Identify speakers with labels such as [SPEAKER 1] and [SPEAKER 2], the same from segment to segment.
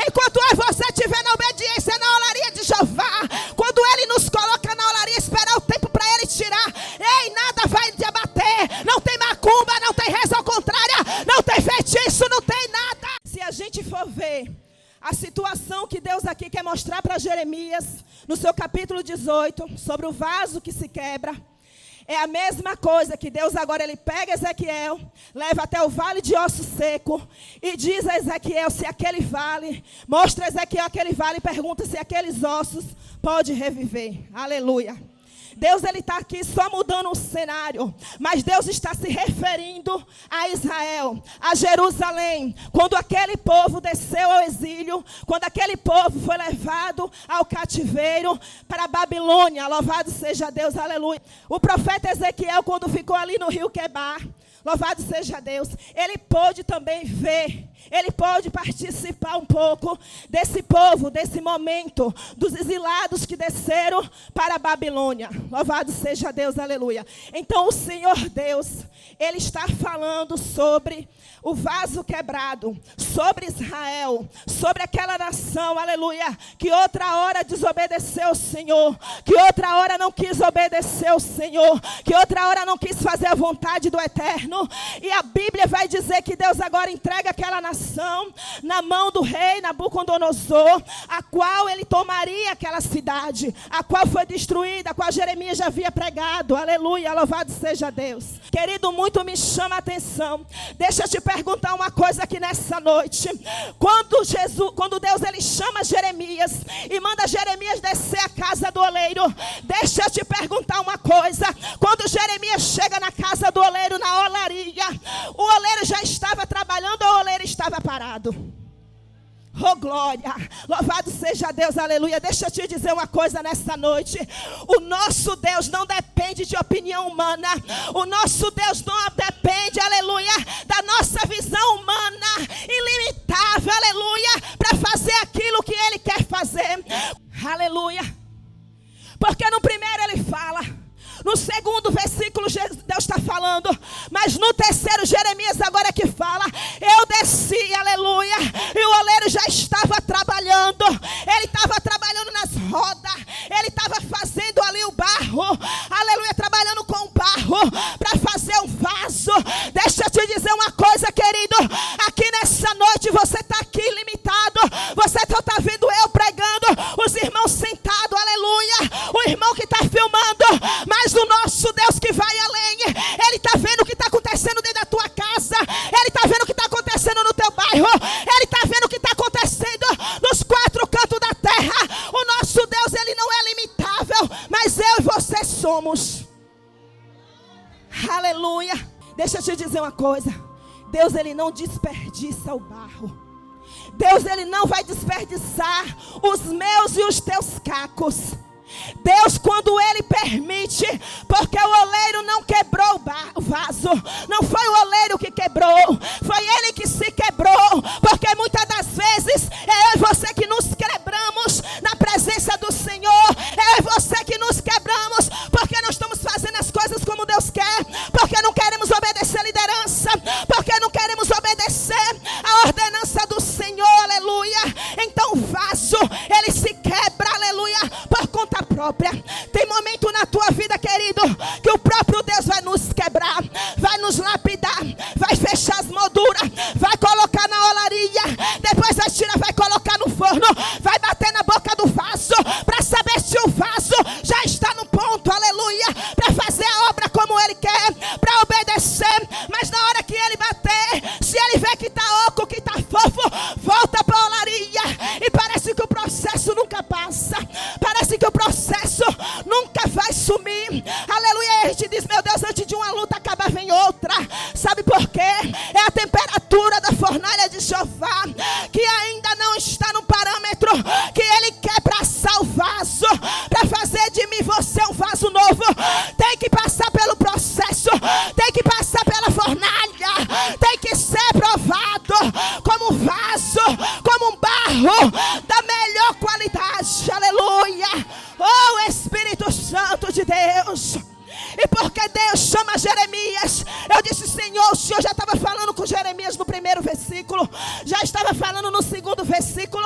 [SPEAKER 1] Enquanto eu e você estiver na obediência na olaria de Jeová, quando Ele nos coloca na olaria, esperar o tempo para Ele tirar, ei, nada vai te abater. Não tem macumba, não tem reza ao contrária, não tem feitiço, não tem nada. Se a gente for ver a situação que Deus aqui quer mostrar para Jeremias, no seu capítulo 18, sobre o vaso que se quebra, é a mesma coisa que Deus agora, Ele pega Ezequiel, leva até o vale de osso seco e diz a Ezequiel se aquele vale, mostra a Ezequiel aquele vale e pergunta se aqueles ossos podem reviver. Aleluia. Deus, Ele está aqui só mudando o cenário, mas Deus está se referindo a Israel, a Jerusalém, quando aquele povo desceu ao exílio, quando aquele povo foi levado ao cativeiro para a Babilônia. Louvado seja Deus, aleluia. O profeta Ezequiel, quando ficou ali no rio Quebar, louvado seja Deus, ele pôde também ver, ele pôde participar um pouco desse povo, desse momento, dos exilados que desceram para a Babilônia. Louvado seja Deus, aleluia. Então o Senhor Deus, Ele está falando sobre o vaso quebrado, sobre Israel, sobre aquela nação, aleluia, que outra hora desobedeceu o Senhor, que outra hora não quis obedecer o Senhor, que outra hora não quis fazer a vontade do Eterno. E a Bíblia vai dizer que Deus agora entrega aquela nação na mão do rei Nabucodonosor, a qual ele tomaria aquela cidade, a qual foi destruída, a qual Jeremias já havia pregado. Aleluia, louvado seja Deus. Querido, muito me chama a atenção. Deixa eu te perguntar uma coisa aqui nessa noite. Quando Deus, Ele chama Jeremias e manda Jeremias descer a casa do oleiro, deixa eu te perguntar uma coisa. Quando Jeremias chega na casa do oleiro, na olaria, o oleiro já estava trabalhando ou o oleiro estava parado? Oh glória, louvado seja Deus, aleluia. Deixa eu te dizer uma coisa nessa noite. O nosso Deus não depende de opinião humana. O nosso Deus não depende, aleluia, da nossa visão humana ilimitável, aleluia, para fazer aquilo que Ele quer fazer. Aleluia. Porque no primeiro Ele fala, no segundo versículo Deus está falando, mas no terceiro Jeremias agora é que fala, eu desci, aleluia, e o oleiro já estava trabalhando, ele estava trabalhando nas rodas, ele estava fazendo ali o barro, aleluia, trabalhando com o barro, para fazer um vaso. Deixa eu te dizer uma coisa, querido, aqui nessa noite você está aqui limitado, você só está vendo eu pregando, os irmãos sentados, aleluia, o irmão que está filmando, mas o nosso Deus que vai além, Ele está vendo o que está acontecendo dentro da tua casa, Ele está vendo o que está acontecendo no teu bairro, Ele está vendo o que está acontecendo nos quatro cantos da terra. O nosso Deus, Ele não é limitável, mas eu e você somos. Aleluia. Deixa eu te dizer uma coisa, Deus, Ele não desperdiça o barro. Deus, Ele não vai desperdiçar os meus e os teus cacos. Deus, quando Ele permite, porque o oleiro não quebrou o vaso, não foi o oleiro que quebrou, foi ele que se quebrou, porque muitas das vezes é eu e você que nos quebramos na presença do Senhor, é eu e você que nos quebramos, porque não estamos fazendo as coisas como Deus quer, porque não queremos obedecer a liderança, porque não queremos obedecer a ordenança do Senhor, aleluia. Então o vaso, ele se quebra, aleluia, por conta própria. Tem momento na tua vida, querido, que o próprio Deus vai nos quebrar, vai nos lapidar, vai fechar as molduras, vai colocar na olaria, depois vai tirar, vai colocar no forno, vai bater na boca do vaso, para saber se o vaso já está no ponto, aleluia, para fazer a obra como Ele quer, para obedecer. Mas na hora que Ele bater, se Ele vê que está oco, que está fofo, volta para a olaria, e parece que o processo nunca passa, parece que o processo nunca vai sumir, aleluia. A gente diz, meu Deus, antes de uma luta acaba vem outra. Sabe por quê? É a temperatura da fornalha de Jeová, que ainda não está no parâmetro que Ele quer para assar o vaso, para fazer de mim você um vaso novo. Tem que passar pelo processo, tem que passar pela fornalha, tem que ser provado como um vaso, como um barro da melhor qualidade, aleluia. Oh Espírito Santo de Deus. E porque Deus chama Jeremias, eu disse, Senhor, o Senhor já estava falando com Jeremias no primeiro versículo, já estava falando no segundo versículo,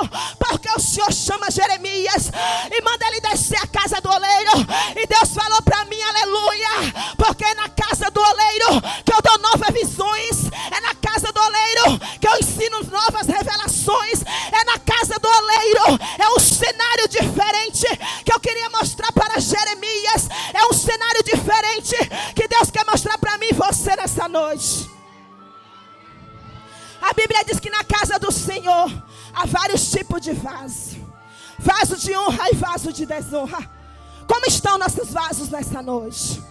[SPEAKER 1] é um cenário diferente que eu queria mostrar para Jeremias. É um cenário diferente que Deus quer mostrar para mim e você nessa noite. A Bíblia diz que na casa do Senhor há vários tipos de vaso. Vaso de honra e vaso de desonra. Como estão nossos vasos nessa noite?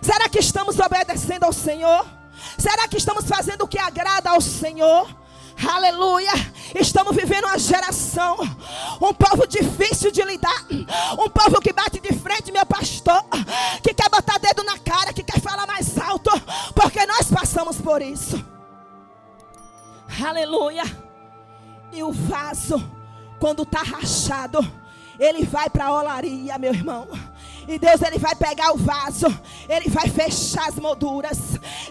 [SPEAKER 1] Será que estamos obedecendo ao Senhor? Será que estamos fazendo o que agrada ao Senhor? Aleluia. Estamos vivendo uma geração, um povo difícil de lidar, um povo que bate de frente, meu pastor, que quer botar dedo na cara, que quer falar mais alto, porque nós passamos por isso. Aleluia. E o vaso, quando está rachado, ele vai para a olaria, meu irmão. E Deus, ele vai pegar o vaso, ele vai fechar as molduras,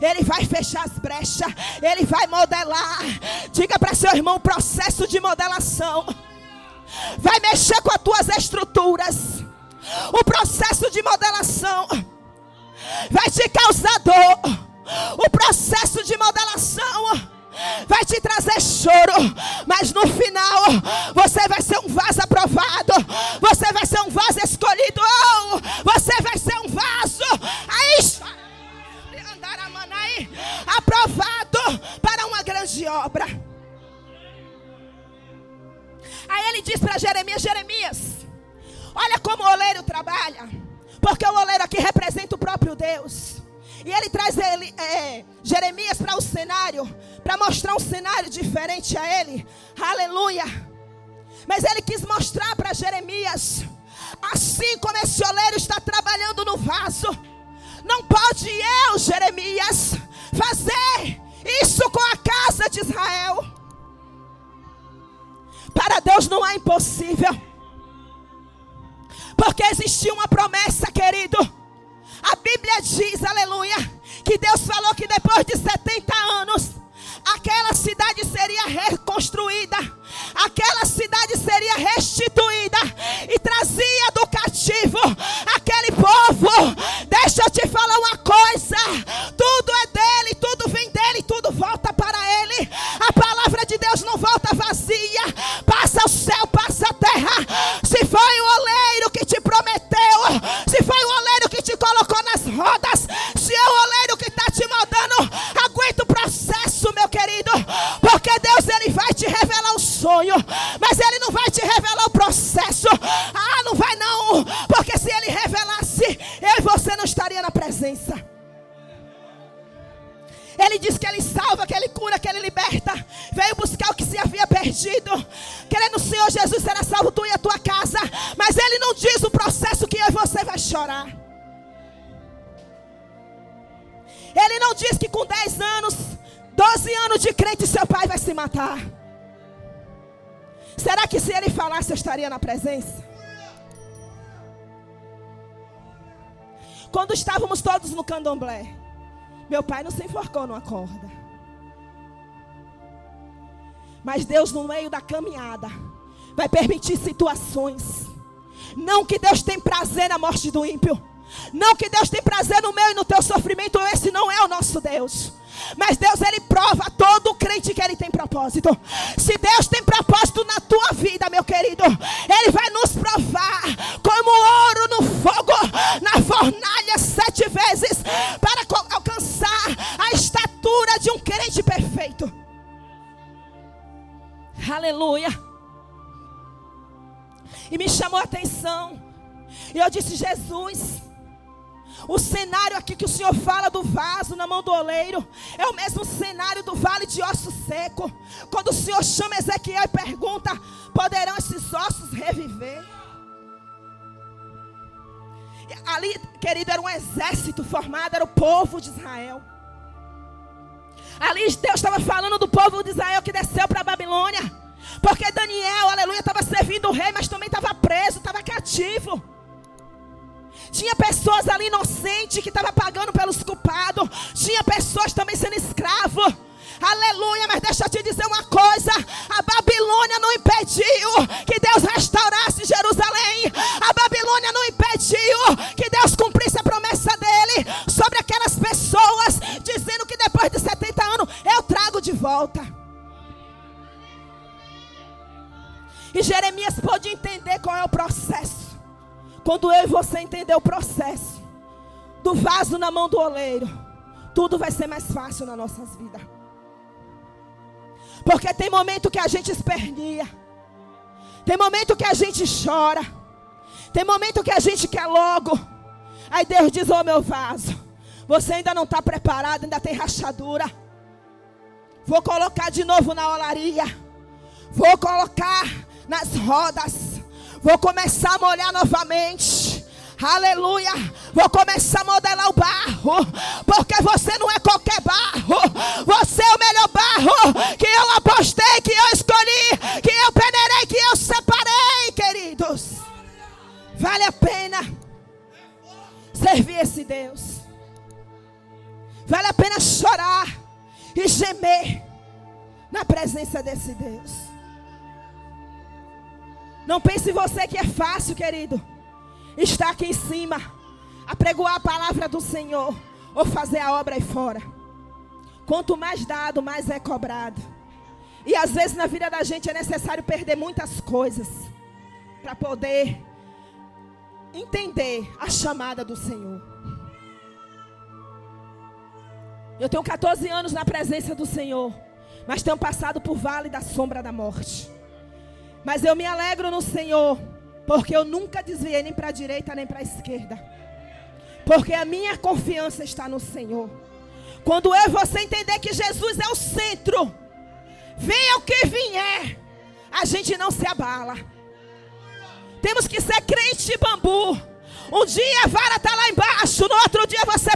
[SPEAKER 1] ele vai fechar as brechas, ele vai modelar. Diga para seu irmão, processo de modelação. Vai mexer com as tuas estruturas. O processo de modelação vai te causar dor. O processo de modelação vai te trazer choro, mas no final você vai ser um vaso aprovado. Você vai ser um vaso escolhido. Você vai ser um vaso aprovado para uma grande obra. Aí ele diz para Jeremias: Jeremias, olha como o oleiro trabalha, porque o oleiro aqui representa o próprio Deus. E ele traz Jeremias para o cenário, para mostrar um cenário diferente a ele. Aleluia. Mas ele quis mostrar para Jeremias, assim como esse oleiro está trabalhando no vaso, não pode eu, Jeremias, fazer isso com a casa de Israel. Para Deus não é impossível, porque existia uma promessa, querido. A Bíblia diz, aleluia, que Deus falou que depois de 70 anos, aquela cidade seria reconstruída, aquela cidade seria restituída e trazia do cativo aquele povo. Deixa eu te falar uma coisa: tudo é dele, tudo vem dele, tudo volta para ele. A palavra de Deus não volta vazia, passa o céu, passa a terra. Se foi o oleiro que te prometeu, se foi o oleiro que te colocou nas rodas, se é o oleiro que está te moldando, aguenta o processo, meu querido, porque Deus, ele vai te revelar o sonho, mas ele não vai te revelar o processo. Não vai não, porque se ele revelasse, eu e você não estaria na presença. Ele diz que ele salva, que ele cura, que ele liberta. Veio buscar o que se havia perdido. Querendo o Senhor Jesus será salvo tu e a tua casa. Mas ele não diz o processo que eu e você vai chorar. Ele não diz que com 10 anos, 12 anos de crente, seu pai vai se matar. Será que se ele falasse eu estaria na presença? Quando estávamos todos no candomblé, meu pai não se enforcou numa corda. Mas Deus, no meio da caminhada, vai permitir situações. Não que Deus tem prazer na morte do ímpio. Não que Deus tem prazer no meu e no teu sofrimento. Esse não é o nosso Deus. Mas Deus, ele prova a todo crente que ele tem propósito. Se Deus tem propósito na tua vida, meu querido, ele vai nos provar como ouro no fogo, na fornalha 7 vezes, para alcançar a estatura de um crente perfeito. Aleluia. E me chamou a atenção, e eu disse: Jesus, o cenário aqui que o Senhor fala do vaso na mão do oleiro é o mesmo cenário do vale de ossos seco. Quando o Senhor chama Ezequiel e pergunta: poderão esses ossos reviver? Ali, querido, era um exército formado, era o povo de Israel. Ali Deus estava falando do povo de Israel que desceu para a Babilônia, porque Daniel, aleluia, estava servindo o rei, mas também estava preso, estava cativo. Tinha pessoas ali inocentes que estavam pagando pelos culpados. Tinha pessoas também sendo escravo. Aleluia, mas deixa eu te dizer uma coisa: a Babilônia não impediu que Deus restaurasse Jerusalém. A Babilônia não impediu que Deus cumprisse a promessa dele sobre aquelas pessoas, dizendo que depois de 70 anos eu trago de volta. E Jeremias pôde entender qual é o processo. Quando eu e você entender o processo do vaso na mão do oleiro, tudo vai ser mais fácil nas nossas vidas. Porque tem momento que a gente esperneia, tem momento que a gente chora, tem momento que a gente quer logo. Aí Deus diz: ô meu vaso, você ainda não está preparado, ainda tem rachadura. Vou colocar de novo na olaria, vou colocar nas rodas, vou começar a molhar novamente. Aleluia. Vou começar a modelar o barro, porque você não é qualquer barro. Você é o melhor barro que eu apostei, que eu escolhi, que eu peneirei, que eu separei, queridos. Vale a pena servir esse Deus. Vale a pena chorar e gemer na presença desse Deus. Não pense você que é fácil, querido, estar aqui em cima, apregoar a palavra do Senhor, ou fazer a obra aí fora. Quanto mais dado, mais é cobrado. E às vezes na vida da gente é necessário perder muitas coisas para poder entender a chamada do Senhor. Eu tenho 14 anos na presença do Senhor, mas tenho passado por vale da sombra da morte. Mas eu me alegro no Senhor, porque eu nunca desviei nem para a direita nem para a esquerda. Porque a minha confiança está no Senhor. Quando eu e você entender que Jesus é o centro, venha o que vier, a gente não se abala. Temos que ser crente de bambu. Um dia a vara está lá embaixo, no outro dia você